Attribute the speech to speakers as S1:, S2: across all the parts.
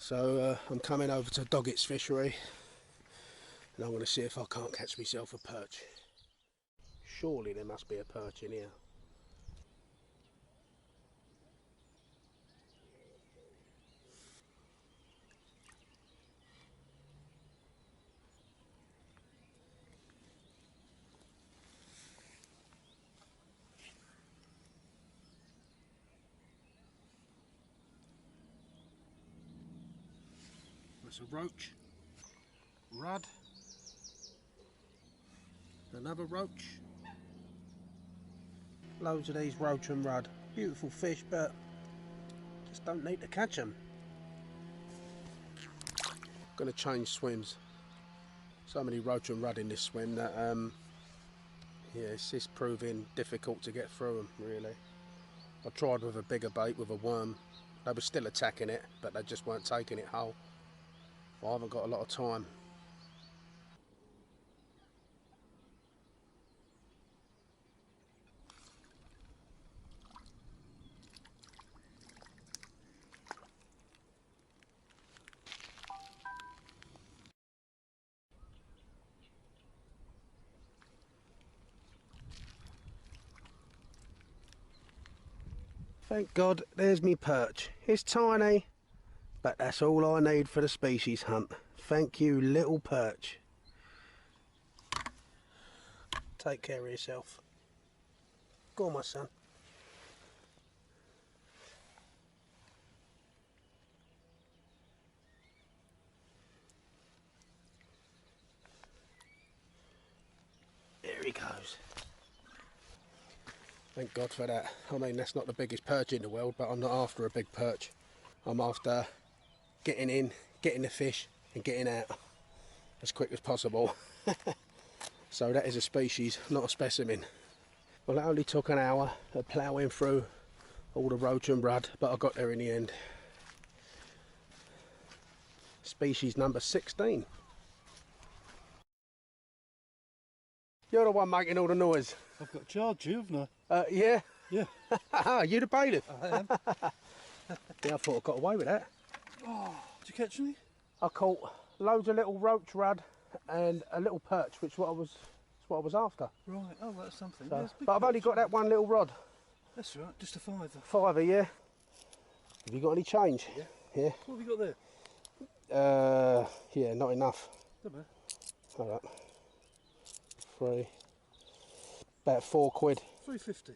S1: So I'm coming over to Doggett's fishery and I'm going to see if I can't catch myself a perch. Surely there must be a perch in here. There's a roach, rudd, another roach. Loads of these roach and rudd. Beautiful fish, but just don't need to catch them. Going to change swims. So many roach and rudd in this swim that yeah, it's proving difficult to get through them, really. I tried with a bigger bait, with a worm. They were still attacking it, but they just weren't taking it whole. I haven't got a lot of time. Thank God, there's me perch. It's tiny, but that's all I need for the species hunt. Thank you, little perch. Take care of yourself. Go on, my son. There he goes. Thank God for that. I mean, that's not the biggest perch in the world, but I'm not after a big perch. I'm after getting in, getting the fish, and getting out as quick as possible. So that is a species, not a specimen. Well, it only took an hour of ploughing through all the roach and rudd, but I got there in the end. Species number 16. You're the one making all the noise.
S2: I've got charge you, haven't
S1: Yeah.
S2: Yeah.
S1: You the bailiff?
S2: I am.
S1: Yeah, I thought I got away with that.
S2: Oh, did you catch any?
S1: I caught loads of little roach rudd and a little perch, which what I was after.
S2: Right, oh, that's something.
S1: So,
S2: Yeah, it's a big
S1: but I've only
S2: perch,
S1: got that one little rod.
S2: That's right, just a fiver.
S1: Fiver, yeah. Have you got any change?
S2: Yeah.
S1: Yeah.
S2: What have you got there?
S1: Yeah, not enough.
S2: Don't know.
S1: Hold up. 3. About 4 quid.
S2: 350.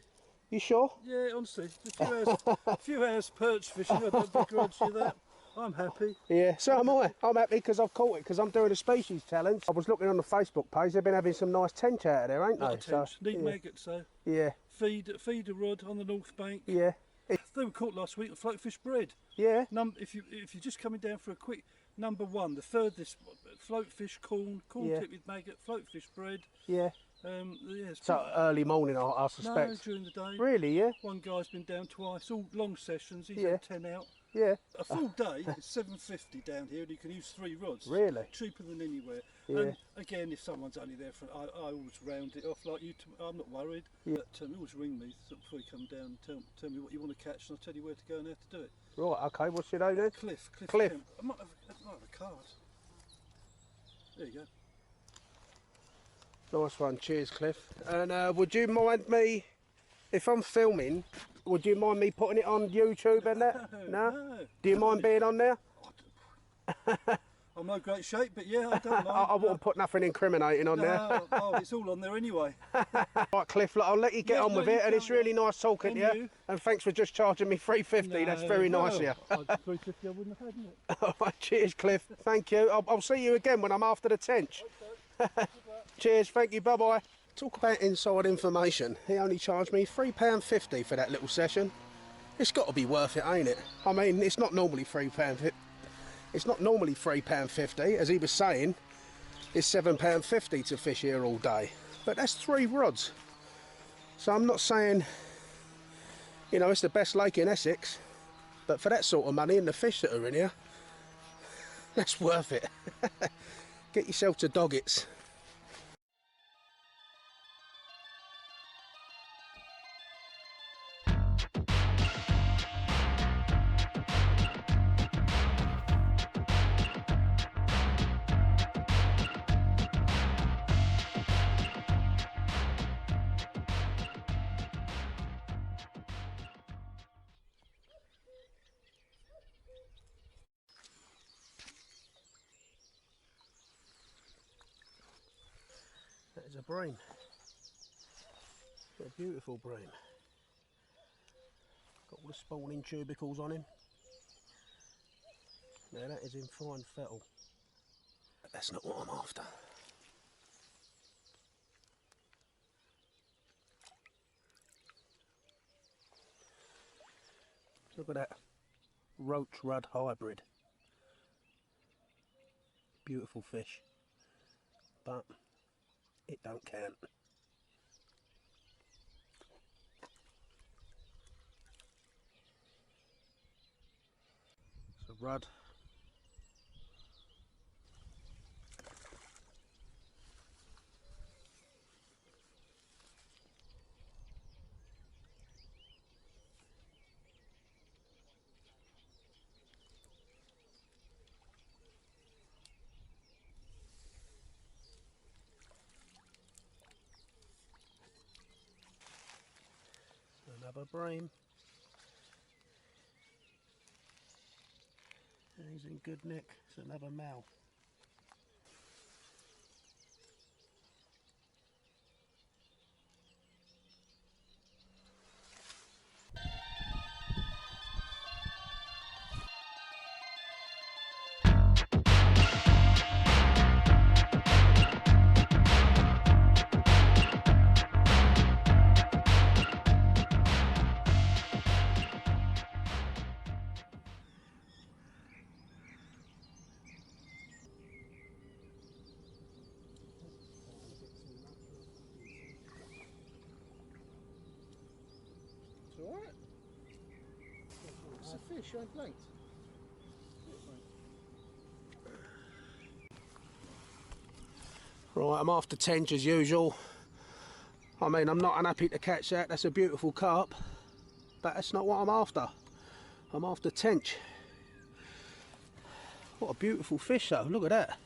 S1: You sure?
S2: Yeah, honestly, a few hours perch fishing, I don't begrudge you that. I'm happy.
S1: Yeah, so am I. I'm happy because I've caught it, because I'm doing a species challenge. I was looking on the Facebook page, they've been having some nice tench out of there, ain't
S2: Not
S1: they?
S2: a tench,
S1: So,
S2: neat
S1: yeah.
S2: maggots though.
S1: Yeah,
S2: Feed a rod on the north bank.
S1: yeah,
S2: They were caught last week on floatfish bread.
S1: yeah.
S2: If you're just coming down for a quick number one, the furthest floatfish corn
S1: Yeah.
S2: tip with maggot, floatfish bread.
S1: Yeah.
S2: Yeah, it's
S1: So early morning, I
S2: no,
S1: suspect.
S2: during the day.
S1: Really, yeah?
S2: One guy's been down twice, all long sessions. He's
S1: Yeah.
S2: had 10 out.
S1: Yeah.
S2: A full day is $7.50 down here, and you can use 3 rods.
S1: Really?
S2: Cheaper than anywhere.
S1: Yeah.
S2: And again, if someone's only there for, I always round it off like you. I'm not worried.
S1: Yeah.
S2: But you always ring me before you come down and tell me what you want to catch, and I'll tell you where to go and how to do it.
S1: Right, okay, what's your name then?
S2: Cliff.
S1: Cliff.
S2: I might have a card. There you go.
S1: Nice one, cheers Cliff. And would you mind me, if I'm filming, would you mind me putting it on YouTube and that?
S2: No.
S1: Do you mind being on there?
S2: I'm no great shape, but yeah, I don't mind.
S1: I wouldn't put nothing incriminating on there.
S2: No, oh, it's all on there anyway.
S1: Right Cliff, look, I'll let you get
S2: Yeah,
S1: on
S2: no,
S1: with
S2: you
S1: it, and it's
S2: can't.
S1: really nice talking to
S2: And
S1: you.
S2: you.
S1: And thanks for just charging me $3.50, that's very nice of you.
S2: 350 I wouldn't have had, isn't it?
S1: Alright, cheers Cliff, thank you. I'll see you again when I'm after the tench. Cheers, thank you, bye bye. Talk about inside information. He only charged me £3.50 for that little session. It's got to be worth it, ain't it? I mean, it's not normally £3.50. It's not normally £3.50, as he was saying. It's £7.50 to fish here all day. But that's 3 rods. So I'm not saying, you know, it's the best lake in Essex, but for that sort of money and the fish that are in here, that's worth it. Get yourself to Doggett's. bream. A beautiful bream. Got all the spawning tubercles on him. Now that is in fine fettle. But that's not what I'm after. Look at that roach rudd hybrid. Beautiful fish, but it don't count. It's a rudd. Another bream. And he's in good nick. It's another male.
S2: It's alright. It's a fish, I ain't blanked.
S1: Right, I'm after tench as usual. I mean, I'm not unhappy to catch that. That's a beautiful carp. But that's not what I'm after. I'm after tench. What a beautiful fish though, look at that.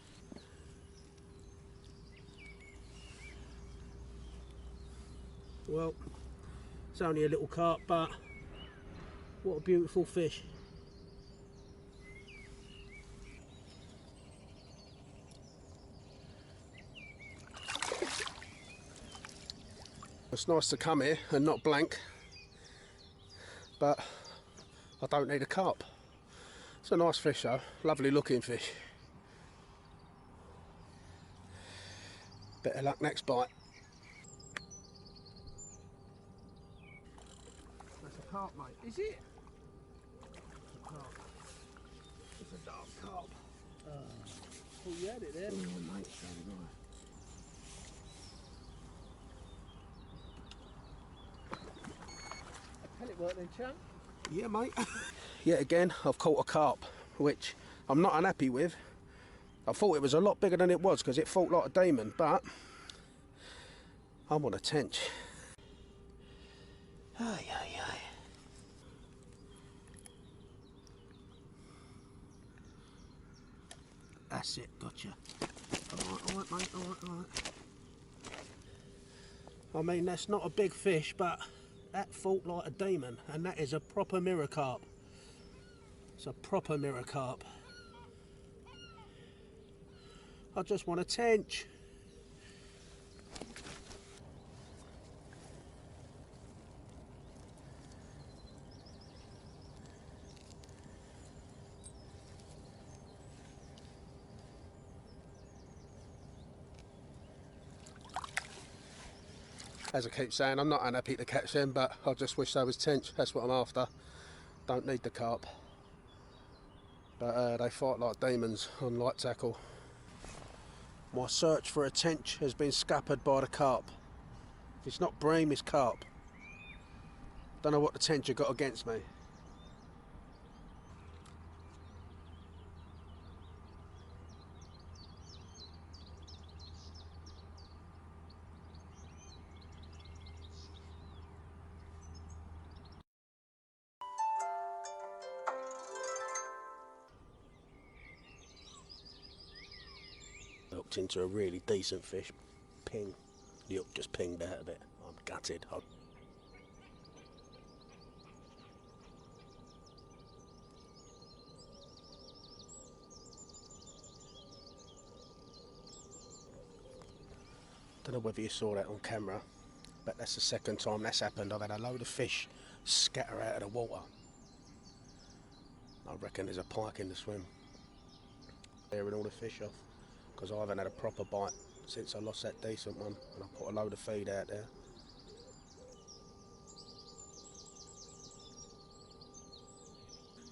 S1: Well, it's only a little carp, but what a beautiful fish. It's nice to come here and not blank, but I don't need a carp. It's a nice fish though, lovely looking fish. Better luck next bite. That's a carp, mate.
S2: Is it?
S1: It's a carp. It's a dark carp.
S2: Oh, you had it there.
S1: Oh, mate, so did I.
S2: Can it work then, champ?
S1: Yeah, mate. Yet again, I've caught a carp, which I'm not unhappy with. I thought it was a lot bigger than it was because it fought like a demon, but I want a tench. Ay, ay, ay. That's it, gotcha. Alright, mate, alright. I mean, that's not a big fish, but that fought like a demon, and that is a proper mirror carp. It's a proper mirror carp. I just want a tench. As I keep saying, I'm not unhappy to catch them, but I just wish they was tench. That's what I'm after. Don't need the carp. But they fight like demons on light tackle. My search for a tench has been scuppered by the carp. If it's not bream, it's carp. Don't know what the tench have got against me. Hooked into a really decent fish. Ping. The hook just pinged out of it. I'm gutted. Don't know whether you saw that on camera, but that's the second time that's happened. I've had a load of fish scatter out of the water. I reckon there's a pike in the swim. Clearing all the fish off, because I haven't had a proper bite since I lost that decent one, and I put a load of feed out there.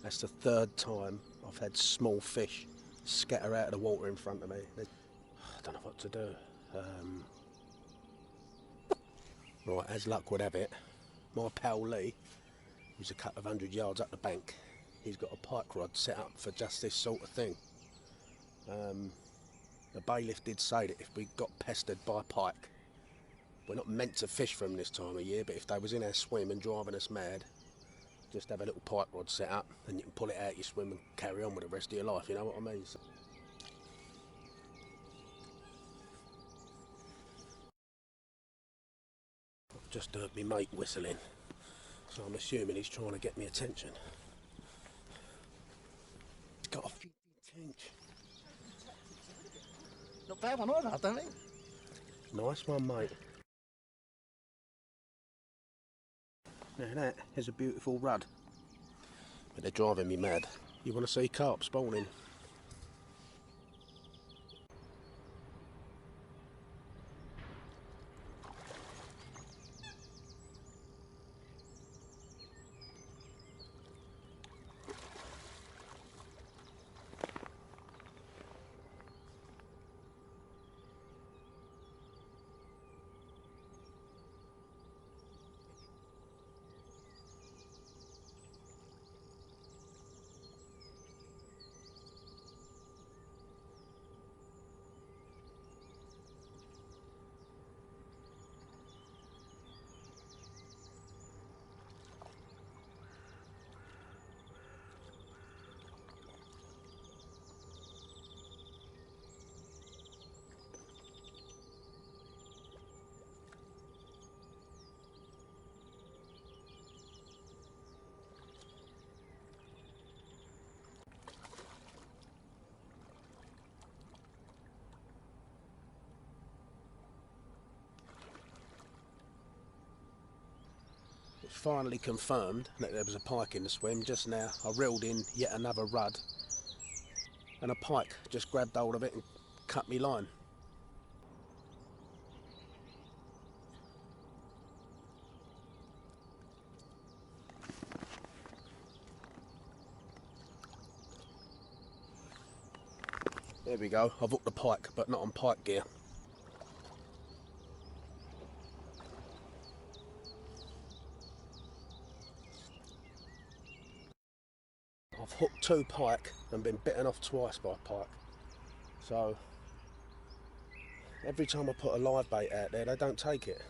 S1: That's the third time I've had small fish scatter out of the water in front of me. I don't know what to do. Right, as luck would have it, my pal Lee, who's a couple of 100 yards up the bank, he's got a pike rod set up for just this sort of thing. The bailiff did say that if we got pestered by pike, we're not meant to fish from this time of year, but if they was in our swim and driving us mad, just have a little pike rod set up and you can pull it out your swim and carry on with the rest of your life, you know what I mean? So I've just heard me mate whistling, so I'm assuming he's trying to get me attention. He's got a few tench.
S3: Not bad one either, don't think.
S1: Nice one, mate. Now that is a beautiful rudd, but they're driving me mad. You want to see carp spawning? It's finally confirmed that there was a pike in the swim just now. I reeled in yet another rudd and a pike just grabbed hold of it and cut me line. There we go, I've hooked the pike, but not on pike gear. I've hooked 2 pike and been bitten off twice by pike. So every time I put a live bait out there, they don't take it.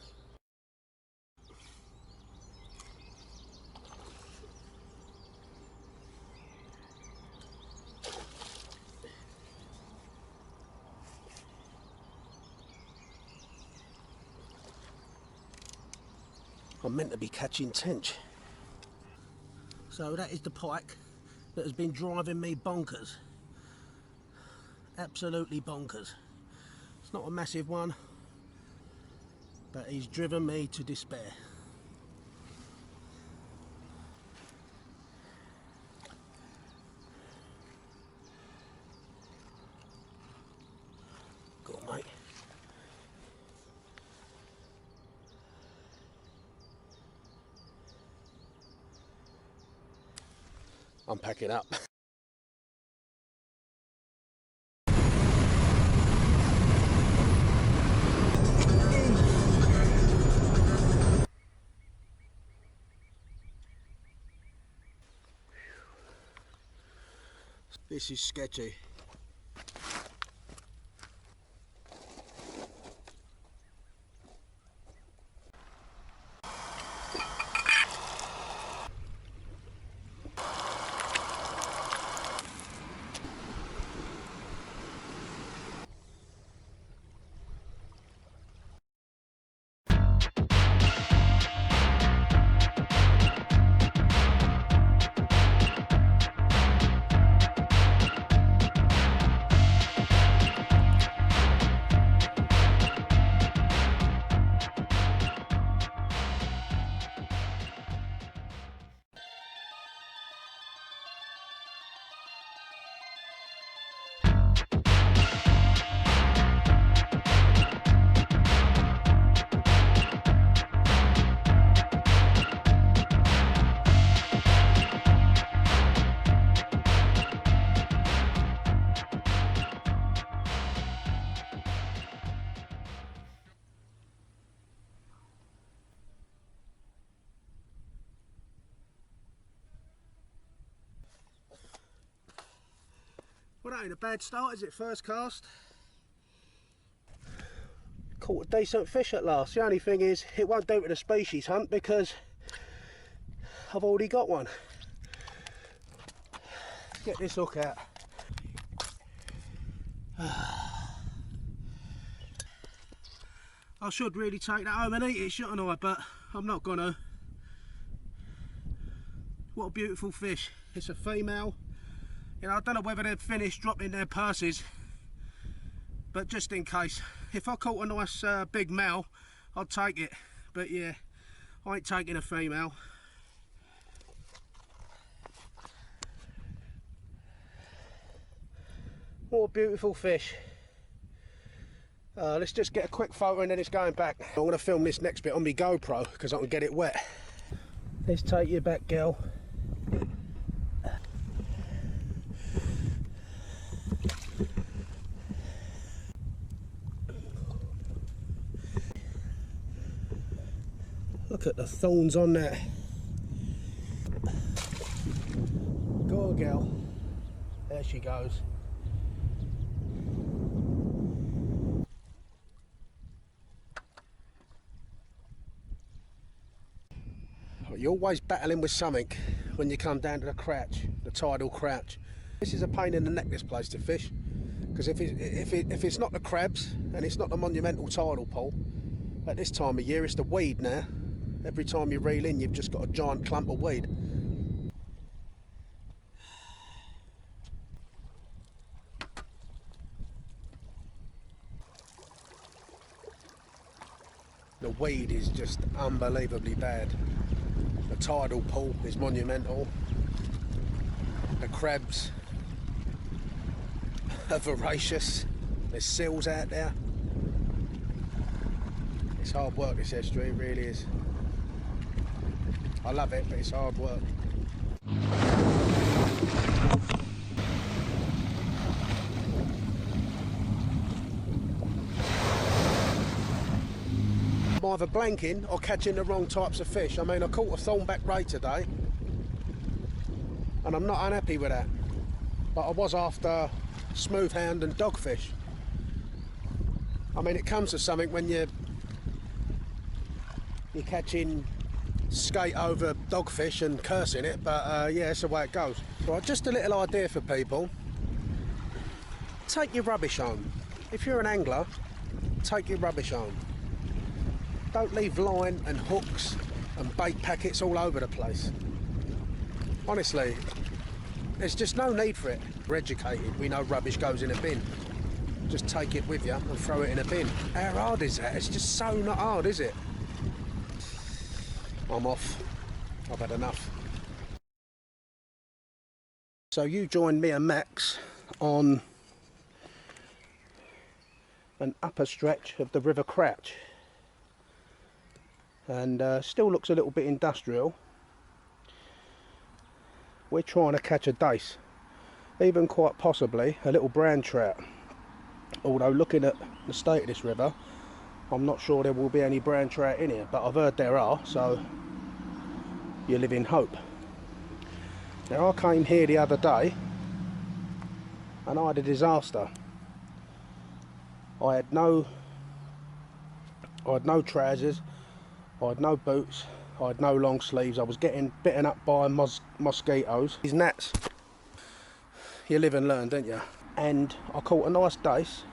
S1: I'm meant to be catching tench. So that is the pike that has been driving me bonkers. Absolutely bonkers. It's not a massive one, but he's driven me to despair. Go on, mate. I'm packing up. This is sketchy. Well, that ain't a bad start, is it? First cast. Caught a decent fish at last. The only thing is, it won't do with a species hunt because I've already got one. Let's get this hook out. I should really take that home and eat it, shouldn't I? But I'm not gonna. What a beautiful fish. It's a female. You know, I don't know whether they've finished dropping their purses, but just in case, if I caught a nice big male, I'd take it. But yeah, I ain't taking a female. What a beautiful fish. Let's just get a quick photo and then it's going back. I'm going to film this next bit on my GoPro because I can get it wet. Let's take you back, girl. Look at the thorns on that. Go on, girl. There she goes. You're always battling with something when you come down to the crouch, the tidal crouch. This is a pain in the neck, this place to fish, because if it's not the crabs and it's not the monumental tidal pool, at this time of year it's the weed now. Every time you reel in, you've just got a giant clump of weed. The weed is just unbelievably bad. The tidal pool is monumental. The crabs are voracious. There's seals out there. It's hard work, this estuary, it really is. I love it, but it's hard work. I'm either blanking or catching the wrong types of fish. I mean, I caught a thornback ray today and I'm not unhappy with that, but I was after smoothhound and dogfish. I mean, it comes to something when you're catching skate over dogfish and cursing it, but yeah, that's the way it goes. Right, just a little idea for people. Take your rubbish home. If you're an angler, take your rubbish home. Don't leave line and hooks and bait packets all over the place. Honestly, there's just no need for it. We're educated, we know rubbish goes in a bin. Just take it with you and throw it in a bin. How hard is that? It's just so not hard, is it? I'm off. I've had enough. So you joined me and Max on an upper stretch of the River Crouch. And still looks a little bit industrial. We're trying to catch a dace, even quite possibly a little brown trout, although looking at the state of this river, I'm not sure there will be any brown trout in here, but I've heard there are, so you live in hope. Now, I came here the other day and I had a disaster. I had no trousers, I had no boots, I had no long sleeves. I was getting bitten up by mosquitoes. These gnats. You live and learn, don't you? And I caught a nice dace,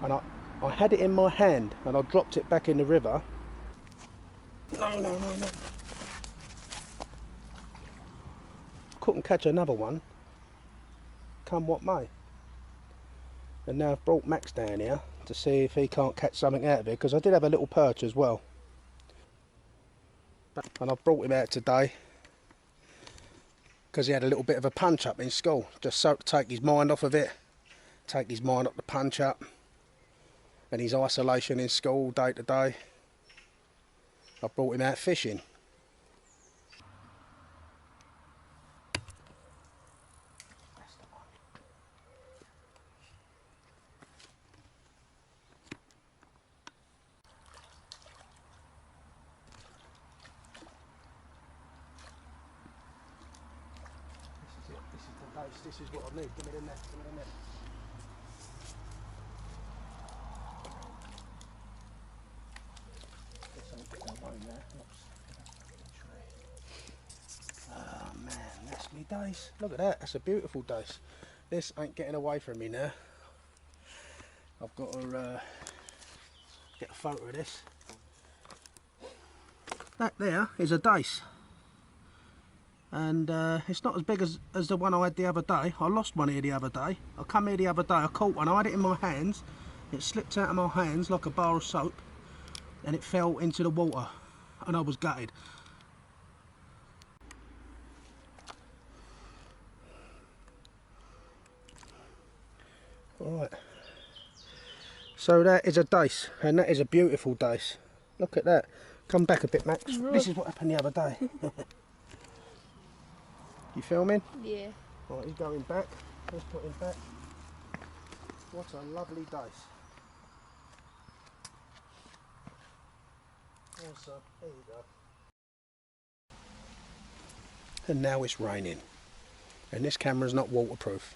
S1: and I had it in my hand, and I dropped it back in the river. No. Couldn't catch another one, come what may. And now I've brought Max down here to see if he can't catch something out of it, because I did have a little perch as well. And I've brought him out today because he had a little bit of a punch up in school, just so to take his mind off of it, take his mind off the punch up and his isolation in school day to day. I brought him out fishing. This is what I need. Give me the net. Give me the net. Oh man, that's me dace. Look at that. That's a beautiful dace. This ain't getting away from me now. I've got to get a photo of this. That there is a dace. And it's not as big as the one I had the other day. I lost one here the other day. I come here the other day, I caught one, I had it in my hands. It slipped out of my hands like a bar of soap. And it fell into the water. And I was gutted. Alright. So that is a dace. And that is a beautiful dace. Look at that. Come back a bit, Max. Right. This is what happened the other day. You filming?
S4: Yeah.
S1: Right, he's going back. Let's put him back. What a lovely dace. Awesome. There you go. And now it's raining. And this camera's not waterproof.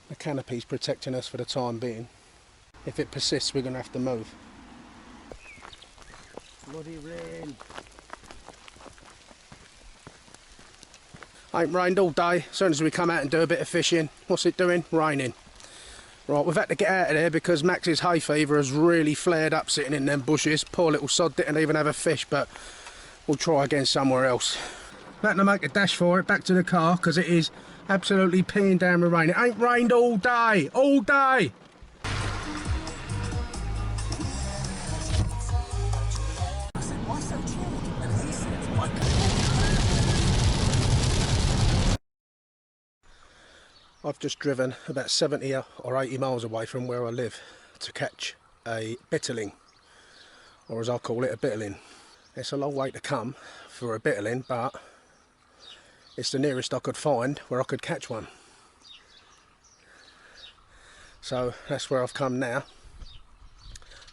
S1: The canopy's protecting us for the time being. If it persists, we're going to have to move. Bloody rain. Ain't rained all day. As soon as we come out and do a bit of fishing, what's it doing? Raining. Right, we've had to get out of there because Max's hay fever has really flared up sitting in them bushes. Poor little sod didn't even have a fish, but we'll try again somewhere else. About to make a dash for it, back to the car, because it is absolutely peeing down with rain. It ain't rained all day, all day. I've just driven about 70 or 80 miles away from where I live to catch a bitterling, or as I call it, a bitterling. It's a long way to come for a bitterling, but it's the nearest I could find where I could catch one. So that's where I've come now.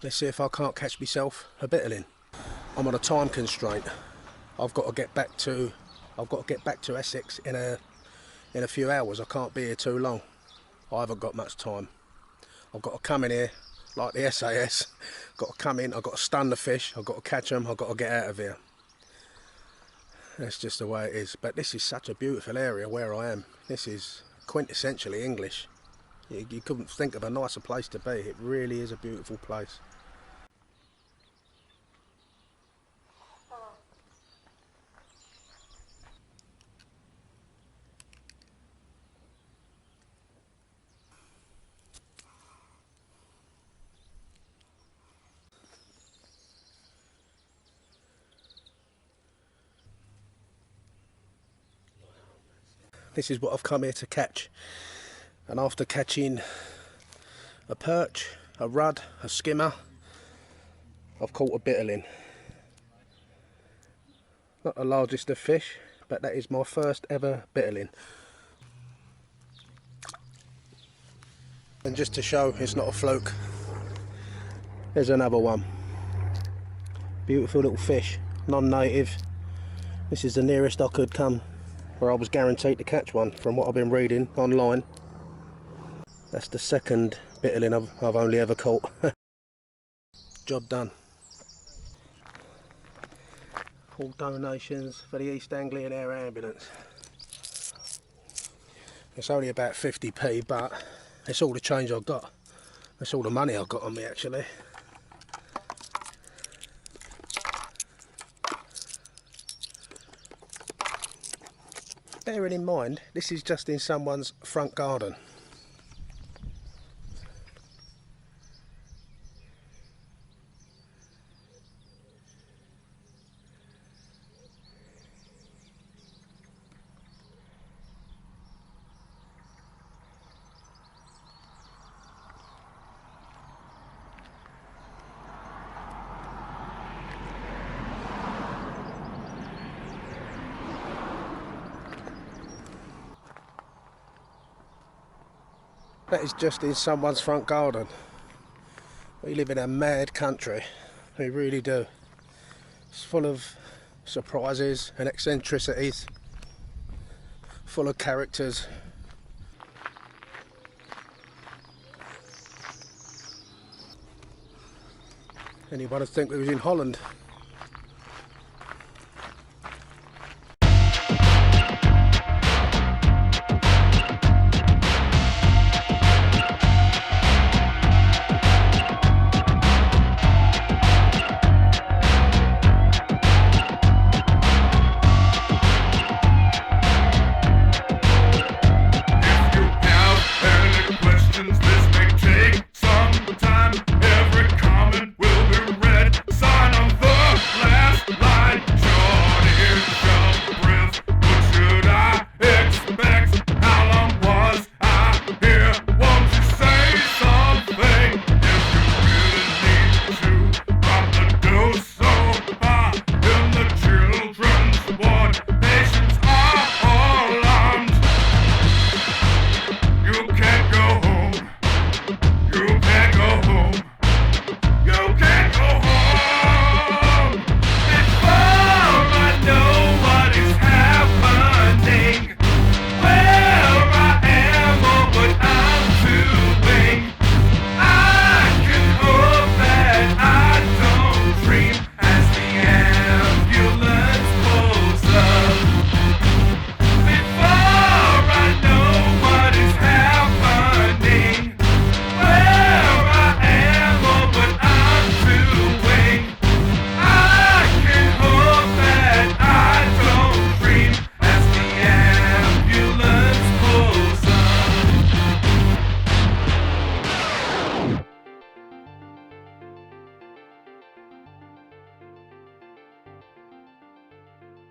S1: Let's see if I can't catch myself a bitterling. I'm on a time constraint. I've got to get back to Essex in a few hours. I can't be here too long. I haven't got much time. I've got to come in here like the SAS. Got to come in, I've got to stun the fish, I've got to catch them, I've got to get out of here. That's just the way it is. But this is such a beautiful area where I am. This is quintessentially English. You couldn't think of a nicer place to be. It really is a beautiful place. This is what I've come here to catch, and after catching a perch, a rudd, a skimmer, I've caught a bitterling. Not the largest of fish, but that is my first ever bitterling. And just to show it's not a fluke, there's another one. Beautiful little fish, non-native. This is the nearest I could come where I was guaranteed to catch one from what I've been reading online. That's the second bitterling I've only ever caught. Job done. All donations for the East Anglian Air Ambulance. It's only about 50p, but it's all the change I've got. That's all the money I've got on me actually. Bearing in mind, this is just in someone's front garden. That is just in someone's front garden. We live in a mad country. We really do. It's full of surprises and eccentricities, full of characters. Anyone would think we was in Holland.